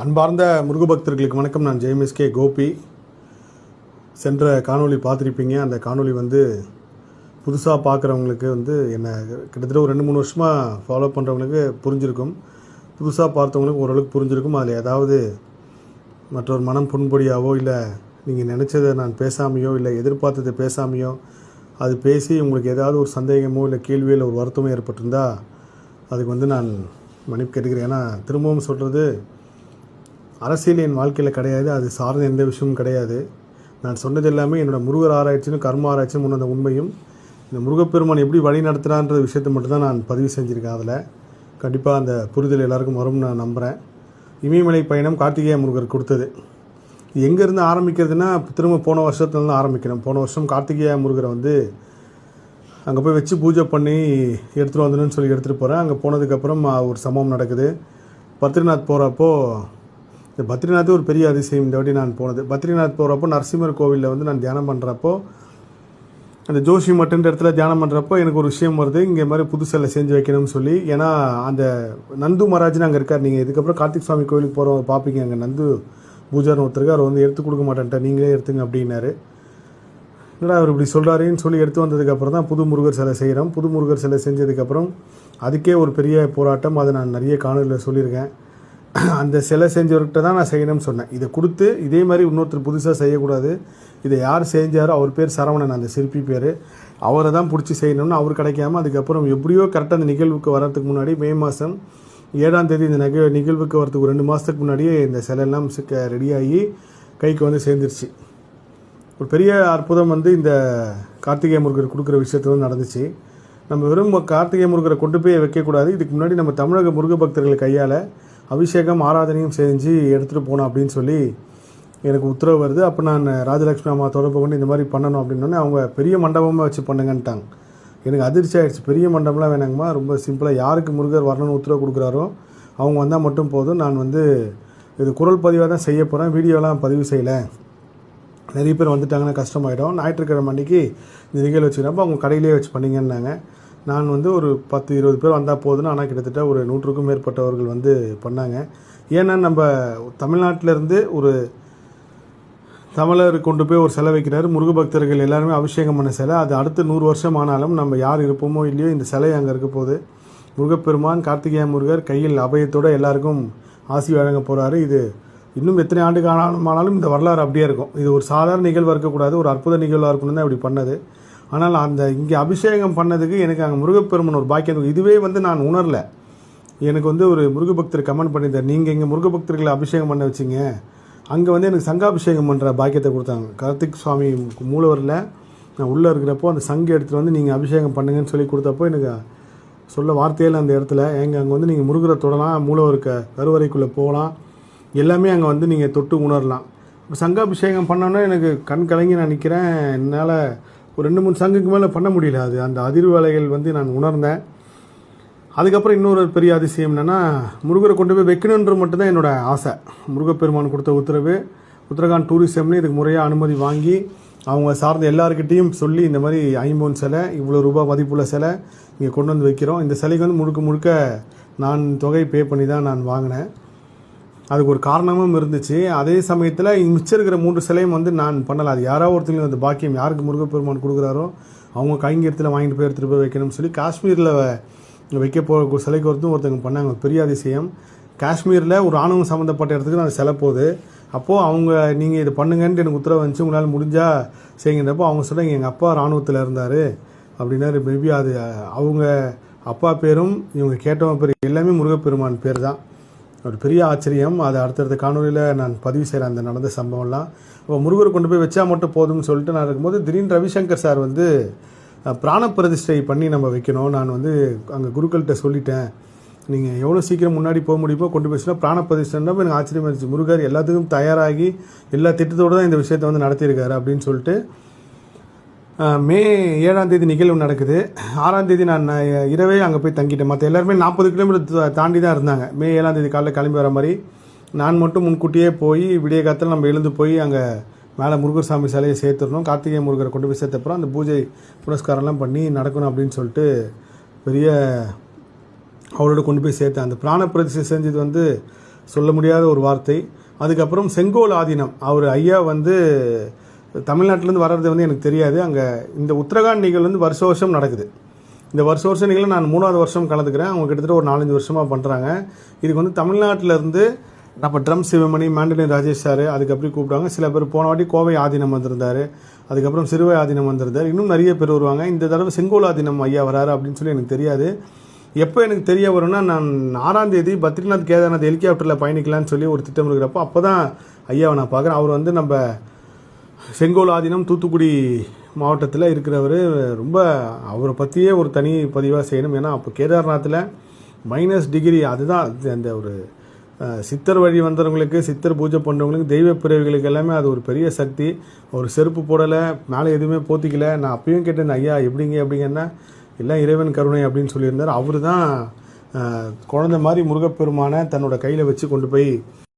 அன்பார்ந்த முருக பக்தர்களுக்கு வணக்கம். நான் ஜெயமிஸ்கே கோபி. சென்ற காணொளி பார்த்துருப்பீங்க. அந்த காணொளி புதுசாக பார்க்குறவங்களுக்கு என்னை கிட்டத்தட்ட ஒரு 2-3 வருஷமாக ஃபாலோ பண்ணுறவங்களுக்கு புரிஞ்சிருக்கும். புதுசாக பார்த்தவங்களுக்கு ஓரளவுக்கு புரிஞ்சிருக்கும். அதில் ஏதாவது மற்றொரு மனம் புண்பொடியாவோ, இல்லை நீங்கள் நினச்சதை நான் பேசாமையோ, இல்லை எதிர்பார்த்ததை பேசாமையோ, அது பேசி உங்களுக்கு ஏதாவது ஒரு சந்தேகமோ, இல்லை கேள்வியோ, இல்லை ஒரு வருத்தமோ ஏற்பட்டிருந்தால் அதுக்கு நான் மன்னிப்பு கேட்டுக்கிறேன். ஏன்னா திரும்பவும் சொல்கிறது, அரசியல் என் வாழ்க்கையில் கிடையாது, அது சார்ந்த எந்த விஷயமும் கிடையாது. நான் சொன்னது எல்லாமே என்னோடய முருகர் ஆராய்ச்சியும் கர்ம ஆராய்ச்சியும் முன்னந்த உண்மையும், இந்த முருகப்பெருமான் எப்படி வழி நடத்துகிறான்ற விஷயத்தை மட்டும்தான் நான் பதிவு செஞ்சுருக்கேன். அதில் கண்டிப்பாக அந்த புரிதல் எல்லாருக்கும் வரும்னு நான் நம்புகிறேன். இமயமலை பயணம் கார்த்திகேய முருகர் கொடுத்தது. எங்கேருந்து ஆரம்பிக்கிறதுனா, திரும்ப போன வருஷத்துலேருந்து ஆரம்பிக்கணும். போன வருஷம் கார்த்திகேய முருகரை அங்கே போய் வச்சு பூஜை பண்ணி எடுத்துகிட்டு வந்துடுன்னு சொல்லி எடுத்துகிட்டு போகிறேன். அங்கே போனதுக்கப்புறம் ஒரு சம்பவம் நடக்குது. பத்ரிநாத் போகிறப்போ, இந்த பத்ரிநாத் ஒரு பெரிய அதிசயம். இந்த வாட்டி நான் போனது பத்ரிநாத் போகிறப்போ, நரசிம்மர் கோவிலில் நான் தியானம் பண்ணுறப்போ, அந்த ஜோஷி மட்டுன்ற இடத்துல தியானம் பண்ணுறப்போ எனக்கு ஒரு விஷயம் வருது. இங்கே மாதிரி புது சிலை செஞ்சு வைக்கணும்னு சொல்லி. ஏன்னா அந்த நந்து மகாராஜ்னு அங்கே இருக்கார். நீங்கள் இதுக்கப்புறம் கார்த்திக் சுவாமி கோவிலுக்கு போகிறவங்க பார்ப்பீங்க, அங்கே நந்து பூஜார்னு ஒருத்தருக்கு அவர் எடுத்து கொடுக்க மாட்டேன்ட்டேன், நீங்களே எடுத்துங்க அப்படின்னாரு. என்னடா அவர் இப்படி சொல்கிறாருன்னு சொல்லி எடுத்து வந்ததுக்கப்புறம் தான் புது முருகர் சிலை செய்கிறோம். புது முருகர் சிலை செஞ்சதுக்கப்புறம் அதுக்கே ஒரு பெரிய போராட்டம். அதை நான் நிறைய காணொலியில் சொல்லியிருக்கேன். அந்த சிலை செஞ்சவர்கிட்ட தான் நான் செய்யணும்னு சொன்னேன். இதை கொடுத்து இதே மாதிரி இன்னொருத்தர் புதுசாக செய்யக்கூடாது. இதை யார் செஞ்சாரோ அவர் பேர் சரவணன், அந்த சிற்பி பேர், அவரை தான் பிடிச்சி செய்யணும்னு அவர் கிடைக்காம, அதுக்கப்புறம் எப்படியோ கரெக்டாக அந்த நிகழ்வுக்கு வர்றதுக்கு முன்னாடி மே மாதம் 7ஆம் தேதி இந்த நிகழ்வுக்கு வரதுக்கு 2 மாதத்துக்கு முன்னாடியே இந்த சிலையெல்லாம் ரெடியாகி கைக்கு சேர்ந்துருச்சு. ஒரு பெரிய அற்புதம் இந்த கார்த்திகேய முருகர் கொடுக்குற விஷயத்துல நடந்துச்சு. நம்ம வெறும் கார்த்திகேய முருகரை கொண்டு போய் வைக்கக்கூடாது. இதுக்கு முன்னாடி நம்ம தமிழக முருக பக்தர்கள் கையால் அபிஷேகம் ஆராதனையும் செஞ்சு எடுத்துகிட்டு போனோம் அப்படின்னு சொல்லி எனக்கு உத்தரவு வருது. அப்போ நான் ராஜலட்சுமி அம்மா தொடர்பு கொண்டு இந்த மாதிரி பண்ணணும் அப்படின்னோடனே அவங்க பெரிய மண்டபமாக வச்சு பண்ணுங்கன்ட்டாங்க. எனக்கு அதிர்ச்சி ஆகிடுச்சு. பெரிய மண்டபம்லாம் வேணாங்கம்மா, ரொம்ப சிம்பிளாக யாருக்கு முருகர் வரணும்னு உத்தரவு கொடுக்குறாரோ அவங்க வந்தால் மட்டும் போதும். நான் இது குரல் பதிவாக தான் செய்ய போகிறேன், வீடியோலாம் பதிவு செய்யலை. நிறைய பேர் வந்துட்டாங்கன்னா கஷ்டமாயிடும். ஞாயிற்றுக்கிழமை அன்றைக்கி இந்த நிகழ்வு வச்சுக்கிறப்போ அவங்க கடையிலே வச்சு பண்ணிங்கன்னாங்க. நான் ஒரு 10-20 பேர் வந்தால் போதுன்னு, ஆனால் கிட்டத்தட்ட ஒரு 100க்கும் மேற்பட்டவர்கள் பண்ணாங்க. ஏன்னா நம்ம தமிழ்நாட்டிலேருந்து ஒரு தமிழர் கொண்டு போய் ஒரு சிலை வைக்கிறார். முருக பக்தர்கள் எல்லாருமே அபிஷேகம் பண்ண சிலை. அது அடுத்து 100 வருஷம் ஆனாலும் நம்ம யார் இருப்போமோ இல்லையோ இந்த சிலை அங்கே இருக்க போகுது. முருகப்பெருமான் கார்த்திகேய முருகர் கையில் அபயத்தோடு எல்லாருக்கும் ஆசி வழங்க போகிறாரு. இது இன்னும் எத்தனை ஆண்டு காலமானாலும் இந்த வரலாறு அப்படியே இருக்கும். இது ஒரு சாதாரண நிகழ்வாக இருக்கக்கூடாது, ஒரு அற்புத நிகழ்வாக இருக்கணும் தான் இப்படி பண்ணது. ஆனால் இங்கே அபிஷேகம் பண்ணதுக்கு எனக்கு அங்கே முருகப்பெருமான் ஒரு பாக்கியம். இதுவே நான் உணரல. எனக்கு ஒரு முருகபக்தர் கமெண்ட் பண்ணியிருந்தார், நீங்கள் இங்கே முருகபக்தர்களை அபிஷேகம் பண்ண வச்சிங்க, அங்கே எனக்கு சங்காபிஷேகம் பண்ணுற பாக்கியத்தை கொடுத்தாங்க. கார்த்திக் சுவாமி மூலவரில் நான் உள்ளே இருக்கிறப்போ அந்த சங்கு எடுத்துகிட்டு நீங்கள் அபிஷேகம் பண்ணுங்கன்னு சொல்லி கொடுத்தப்போ எனக்கு சொல்ல வார்த்தையில் அந்த இடத்துல அங்கே நீங்கள் முருகரை தொடலாம், மூலவருக்கு கருவறைக்குள்ளே போகலாம், எல்லாமே அங்கே நீங்கள் தொட்டு உணரலாம். இப்போ சங்காபிஷேகம் பண்ணோன்னா எனக்கு கண் கலங்கி நான் நிற்கிறேன். என்னால் ஒரு 2-3 சங்குக்கு மேலே பண்ண முடியல. அந்த அதிர்வலைகள் நான் உணர்ந்தேன். அதுக்கப்புறம் இன்னொரு பெரிய அதிசயம் என்னென்னா, முருகரை கொண்டு போய் வைக்கணுன்ற மட்டும்தான் என்னோடய ஆசை. முருகப்பெருமான் கொடுத்த உத்தரவு, உத்தரகாண்ட் டூரிசம்னு இதுக்கு முறையாக அனுமதி வாங்கி அவங்க சார்ந்த எல்லாருக்கிட்டையும் சொல்லி, இந்த மாதிரி 50 சிலை, இவ்வளோ ரூபாய் மதிப்புள்ள சிலை இங்கே கொண்டு வைக்கிறோம். இந்த சிலைக்கு முழுக்க முழுக்க நான் தொகை பே பண்ணி தான் நான் வாங்கினேன். அதுக்கு ஒரு காரணமும் இருந்துச்சு. அதே சமயத்தில் மிச்சம் இருக்கிற 3 சிலையும் நான் பண்ணலை. அது யாராவது ஒருத்தங்களுக்கு அந்த பாக்கியம் யாருக்கு முருகப்பெருமான் கொடுக்குறாரோ அவங்க கைங்கரத்தில் வாங்கிட்டு போய் எடுத்துகிட்டு போய் வைக்கணும்னு சொல்லி காஷ்மீரில் வைக்க போகிற சிலைக்கு ஒருத்தவங்க பண்ணாங்க. பெரிய அதிசயம். காஷ்மீரில் ஒரு ஆணவம் சம்மந்தப்பட்ட இடத்துக்கு அந்த சிலை போகுது. அப்போது அவங்க நீங்கள் இது பண்ணுங்கன்ட்டு எனக்கு உத்தரவு வந்துச்சு, உங்களால் முடிஞ்சால் செய்யுங்கன்றப்போ அவங்க சொல்கிறாங்க, எங்கள் அப்பா இராணுவத்தில் இருந்தார் அப்படின்னாரு. மேபி அது அவங்க அப்பா பேரும் இவங்க கேட்டவங்க பேர் எல்லாமே முருகப்பெருமான் பேர் தான். ஒரு பெரிய ஆச்சரியம். அது அடுத்தடுத்த காணொலியில் நான் பதிவு செய்கிறேன் அந்த நடந்த சம்பவம்லாம். இப்போ முருகர் கொண்டு போய் வச்சா மட்டும் போதும்னு சொல்லிட்டு நான் இருக்கும்போது திடீர்னு ரவிசங்கர் சார் பிராண பிரதிஷ்டை பண்ணி நம்ம வைக்கணும். நான் அங்கே குருக்கள்கிட்ட சொல்லிட்டேன், நீங்கள் எவ்வளோ சீக்கிரம் முன்னாடி போக முடியுமோ கொண்டு போய் சொன்னால் பிராண பிரதிஷ்டைன்னா எனக்கு ஆச்சரியமாக இருந்துச்சு. முருகர் எல்லாத்துக்கும் தயாராகி எல்லா திட்டத்தோடு தான் இந்த விஷயத்தை நடத்தியிருக்காரு அப்படின்னு சொல்லிட்டு. மே 7ஆம் தேதி நிகழ்வு நடக்குது. 6ஆம் தேதி நான் இரவே அங்கே போய் தங்கிட்டேன். மற்ற எல்லாருமே 40 கிலோமீட்டர் தாண்டி தான் இருந்தாங்க. மே 7ஆம் தேதி காலையில் கிளம்பி வர மாதிரி. நான் மட்டும் முன்கூட்டியே போய் விடிய காலத்தில் நம்ம எழுந்து போய் அங்கே மேலே முருகர் சாமி சிலையை சேர்த்துடணும். கார்த்திகேய முருகரை கொண்டு போய் சேர்த்தப்புறம் அந்த பூஜை புனஸ்காரம்லாம் பண்ணி நடக்கணும் அப்படின்னு சொல்லிட்டு பெரிய அவரோட கொண்டு போய் சேர்த்தேன். அந்த பிராண பிரதிஷ்டை செஞ்சது சொல்ல முடியாத ஒரு வார்த்தை. அதுக்கப்புறம் செங்கோல் ஆதீனம், அவர் ஐயா வந்து தமிழ்நாட்டிலேருந்து வர்றது வந்து எனக்கு தெரியாது. அங்கே இந்த உத்தரகாண்ட் நிகழ்வு வந்து வருஷ வருஷம் நடக்குது. இந்த வருஷம் நிகழ்வு நான் 3வது வருஷம் கலந்துக்கிறேன். அவங்க கிட்டத்தட்ட ஒரு 4-5 வருஷமாக பண்ணுறாங்க. இதுக்கு வந்து தமிழ்நாட்டிலேருந்து நம்ம drum Sivamani, mandolin Rajesh sir அதுக்கப்புறம் கூப்பிட்டாங்க. சில பேர் போன வாட்டி கோவை ஆதீனம் வந்திருந்தார், அதுக்கப்புறம் சிறுவை ஆதீனம் வந்திருந்தார், இன்னும் நிறைய பேர் வருவாங்க. இந்த தடவை செங்கோல் ஆதீனம் ஐயா வராரு அப்படின்னு சொல்லி எனக்கு தெரியாது. எப்போ எனக்கு தெரிய வரும்னா, நான் 6ஆம் தேதி பத்ரிநாத் கேதார்நாத் ஹெலிகாப்டரில் பயணிக்கலான்னு சொல்லி ஒரு திட்டம் இருக்கிறப்போ அப்போ தான் ஐயாவை நான் பார்க்குறேன். அவர் வந்து நம்ம செங்கோல் ஆதீனம் தூத்துக்குடி மாவட்டத்தில் இருக்கிறவர். ரொம்ப அவரை பற்றியே ஒரு தனி பதிவாக செய்யணும். ஏன்னா அப்போ கேதார்நாத்தில் -டிகிரி, அதுதான் அந்த ஒரு சித்தர் வழி வந்தவங்களுக்கு, சித்தர் பூஜை பண்ணுறவங்களுக்கு, தெய்வ பிறவிகளுக்கு எல்லாமே அது ஒரு பெரிய சக்தி. ஒரு செருப்பு போடலை, மேலே எதுவுமே போத்திக்கல. நான் அப்பயும் கேட்டேன், ஐயா எப்படிங்கன்னா எல்லாம் இறைவன் கருணை அப்படின்னு சொல்லியிருந்தார். அவர் தான் குழந்தை மாதிரி முருகப்பெருமானை தன்னோட கையில் வச்சு கொண்டு போய்